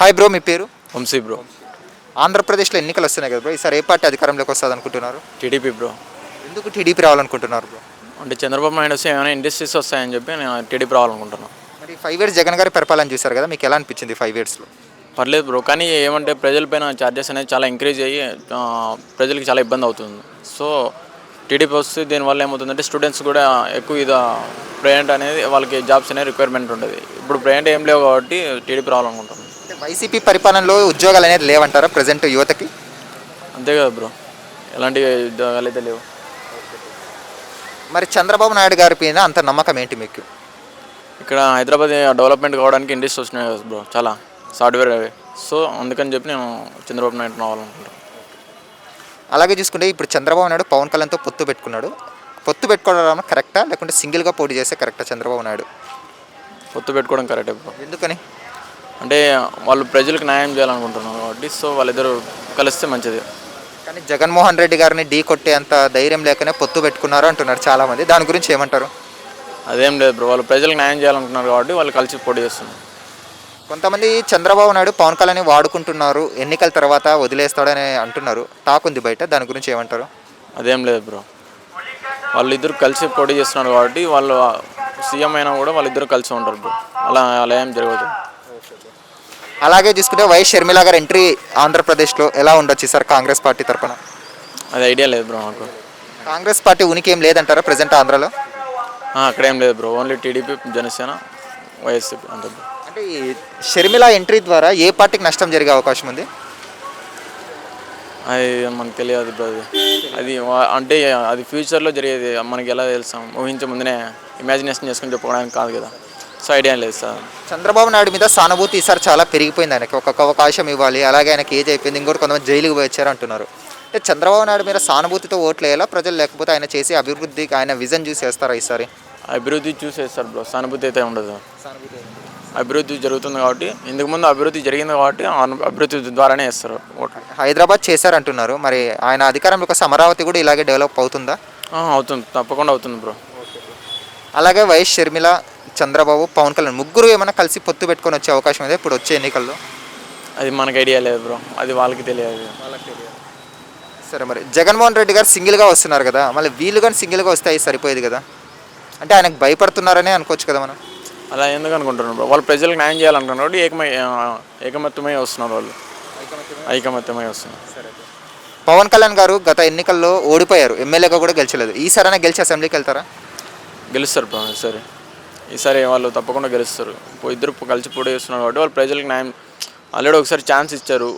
Hi bro, మీ పేరు? Vamsi bro. ఆంధ్రప్రదేశ్లో ఎన్నికలు వస్తున్నాయి కదా బ్రో, ఈసారి ఏ పార్టీ అధికారంలోకి వస్తుంది అనుకుంటున్నారు? TDP bro. ఎందుకు టీడీపీ రావాలనుకుంటున్నారు బ్రో? అంటే చంద్రబాబు నాయుడు వస్తే ఏమైనా ఇండస్ట్రీస్ వస్తాయని చెప్పి నేను టీడీపీ రావాలనుకుంటున్నాను. మరి 5 ఇయర్స్ జగన్ గారి పరిపాలన చూశారు కదా, మీకు ఎలా అనిపించింది 5 ఇయర్స్లో? పర్లేదు బ్రో, కానీ ఏమంటే ప్రజలపైన ఛార్జెస్ అనేది చాలా ఇంక్రీజ్ అయ్యి ప్రజలకి చాలా ఇబ్బంది అవుతుంది. సో టీడీపీ వస్తే దీనివల్ల ఏమవుతుందంటే స్టూడెంట్స్ కూడా ఎక్కువ ప్రజెంట్ అనేది వాళ్ళకి జాబ్స్ అనేది రిక్వైర్మెంట్ ఉంటుంది. ఇప్పుడు ప్రజెంట్ ఏం లేవు కాబట్టి టీడీపీ రావాలనుకుంటున్నాను. వైసీపీ పరిపాలనలో ఉద్యోగాలు అనేది లేవంటారా ప్రజెంట్ యువతకి? అంతే కదా బ్రో, ఎలాంటి ఉద్యోగాలు అయితే లేవు. మరి చంద్రబాబు నాయుడు గారి పైన అంత నమ్మకం ఏంటి మీకు? ఇక్కడ హైదరాబాద్ డెవలప్మెంట్ కావడానికి ఇండస్ట్రీస్ వచ్చినాయి కదా బ్రో, చాలా సాఫ్ట్వేర్ అవి. సో అందుకని చెప్పి నేను చంద్రబాబు నాయుడు రావాలనుకుంటాను. అలాగే చూసుకుంటే ఇప్పుడు చంద్రబాబు నాయుడు పవన్ కళ్యాణ్తో పొత్తు పెట్టుకున్నాడు. పొత్తు పెట్టుకోవడం కరెక్టా, లేకుంటే సింగిల్గా పోటీ చేస్తే కరెక్టా చంద్రబాబు నాయుడు? పొత్తు పెట్టుకోవడం కరెక్టే బ్రో. ఎందుకని? అంటే వాళ్ళు ప్రజలకు న్యాయం చేయాలనుకుంటున్నారు కాబట్టి సో వాళ్ళిద్దరూ కలిస్తే మంచిది. కానీ జగన్మోహన్ రెడ్డి గారిని ఢీ కొట్టే అంత ధైర్యం లేకనే పొత్తు పెట్టుకున్నారు అంటున్నారు చాలామంది. దాని గురించి ఏమంటారు? అదేం లేదు బ్రో, వాళ్ళు ప్రజలకు న్యాయం చేయాలనుకుంటున్నారు కాబట్టి వాళ్ళు కలిసి పోటీ చేస్తున్నారు. కొంతమంది చంద్రబాబు నాయుడు పవన్ కళ్యాణ్ వాడుకుంటున్నారు, ఎన్నికల తర్వాత వదిలేస్తాడని అంటున్నారు, టాక్ ఉంది బయట. దాని గురించి ఏమంటారు? అదేం లేదు బ్రో, వాళ్ళిద్దరు కలిసి పోటీ చేస్తున్నారు కాబట్టి వాళ్ళు సీఎం అయినా కూడా వాళ్ళిద్దరు కలిసి ఉంటారు బ్రో. అలా ఏం జరగదు. అలాగే చూసుకుంటే వైఎస్ షర్మిల గారు ఎంట్రీ ఆంధ్రప్రదేశ్లో ఎలా ఉండొచ్చు సార్ కాంగ్రెస్ పార్టీ తరఫున? అది ఐడియా లేదు బ్రో నాకు. కాంగ్రెస్ పార్టీ ఉనికి ఏం లేదంటారా ప్రజెంట్ ఆంధ్రాలో? అక్కడేం లేదు bro, only TDP, Janasena, YSP అంతే బ్రో. అంటే ఈ షర్మిల ఎంట్రీ ద్వారా ఏ పార్టీకి నష్టం జరిగే అవకాశం ఉంది? అది మనకు తెలియదు బ్రో. అది అంటే అది ఫ్యూచర్లో జరిగేది మనకి ఎలా తెలుస్తాం, ఊహించే ముందునే ఇమాజినేషన్ చేసుకుని చెప్పుకోవడానికి కాదు కదా. సో ఐడియా లేదు సార్. చంద్రబాబు నాయుడు మీద సానుభూతి ఈసారి చాలా పెరిగిపోయింది. ఆయనకి ఒక్కొక్క అవకాశం ఇవ్వాలి, అలాగే ఆయనకి ఏజ్ అయిపోయింది, ఇంకోటి కొంతమంది జైలుకి పోయి వచ్చారు అంటున్నారు. అంటే చంద్రబాబు నాయుడు మీద సానుభూతితో ఓట్లు వేయాలా ప్రజలు, లేకపోతే ఆయన చేసే అభివృద్ధికి ఆయన విజన్ చూసి వేస్తారా ఈసారి? అభివృద్ధి చూసేస్తారు బ్రో, సానుభూతి అయితే ఉండదు. అభివృద్ధి జరుగుతుంది కాబట్టి, ఇంతకుముందు అభివృద్ధి జరిగింది కాబట్టి అభివృద్ధి ద్వారానే వేస్తారు ఓట్లు. హైదరాబాద్ చేశారంటున్నారు, మరి ఆయన అధికారంలోకి వస్తే అమరావతి కూడా ఇలాగే డెవలప్ అవుతుందా? అవుతుంది, తప్పకుండా అవుతుంది బ్రో. అలాగే వైఎస్ షర్మిల, చంద్రబాబు, పవన్ కళ్యాణ్ ముగ్గురు ఏమైనా కలిసి పొత్తు పెట్టుకొని వచ్చే అవకాశం ఉంది ఇప్పుడు వచ్చే ఎన్నికల్లో? అది మనకు ఐడియా లేదు బ్రో, అది వాళ్ళకి తెలియదు. సరే, మరి జగన్మోహన్ రెడ్డి గారు సింగిల్గా వస్తున్నారు కదా, మళ్ళీ వీళ్ళు కానీ సింగిల్గా వస్తే అవి సరిపోయేది కదా. అంటే ఆయనకు భయపడుతున్నారనే అనుకోవచ్చు కదా మనం. అలా ఎందుకు అనుకుంటున్నారు బ్రో, వాళ్ళు ప్రజలకు న్యాయం చేయాలనుకున్నారు కాబట్టి ఏకమత్యమై వస్తున్నారు, వాళ్ళు ఐకమత్యమై వస్తున్నారు. పవన్ కళ్యాణ్ గారు గత ఎన్నికల్లో ఓడిపోయారు, ఎమ్మెల్యేగా కూడా గెలిచలేదు. ఈసారైనా గెలిచి అసెంబ్లీకి వెళ్తారా? గెలుస్తారు బ్రో ఈసారి వాళ్ళు తప్పకుండా గెలుస్తారు. ఇద్దరు కలిసి పోటీ చేస్తున్నారు కాబట్టి వాళ్ళు ప్రజలకు న్యాయం, ఆల్రెడీ ఒకసారి ఛాన్స్ ఇచ్చారు,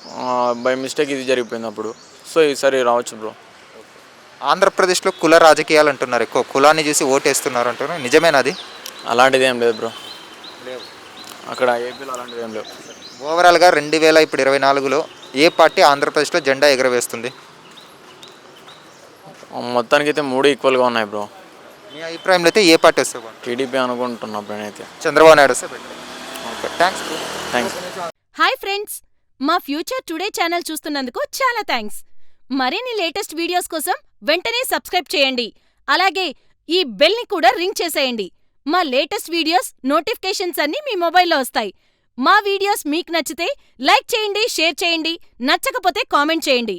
బై మిస్టేక్ ఇది జరిగిపోయింది అప్పుడు. సో ఈసారి రావచ్చు బ్రో. ఆంధ్రప్రదేశ్లో కుల రాజకీయాలు అంటున్నారు, ఎక్కువ కులాన్ని చూసి ఓటేస్తున్నారు అంటున్నారు, నిజమేనా అది? అలాంటిది ఏం లేదు బ్రో, అక్కడ ఏపీలో అలాంటిది ఏం లేవు. ఓవరాల్గా 2024లో ఏ పార్టీ ఆంధ్రప్రదేశ్లో జెండా ఎగరవేస్తుంది? మొత్తానికి అయితే 3 ఈక్వల్గా ఉన్నాయి బ్రో. మీ అభిప్రాయంలో అయితే ఏ పార్టీ వస్తే బాగుంటుంది? టీడీపీ అనుకుంటున్నా నేనైతే. చంద్రబాబు నాయుడు వస్తే better. Okay, thanks. Hi friends, మా ఫ్యూచర్ టుడే ఛానల్ చూస్తున్నందుకు చాలా థ్యాంక్స్. మరిన్ని లేటెస్ట్ వీడియోస్ కోసం వెంటనే సబ్స్క్రైబ్ చేయండి. అలాగే ఈ బెల్ని కూడా రింగ్ చేసేయండి. మా లేటెస్ట్ వీడియోస్ నోటిఫికేషన్స్ అన్నీ మీ మొబైల్లో వస్తాయి. మా వీడియోస్ మీకు నచ్చితే లైక్ చేయండి, షేర్ చేయండి, నచ్చకపోతే కామెంట్ చేయండి.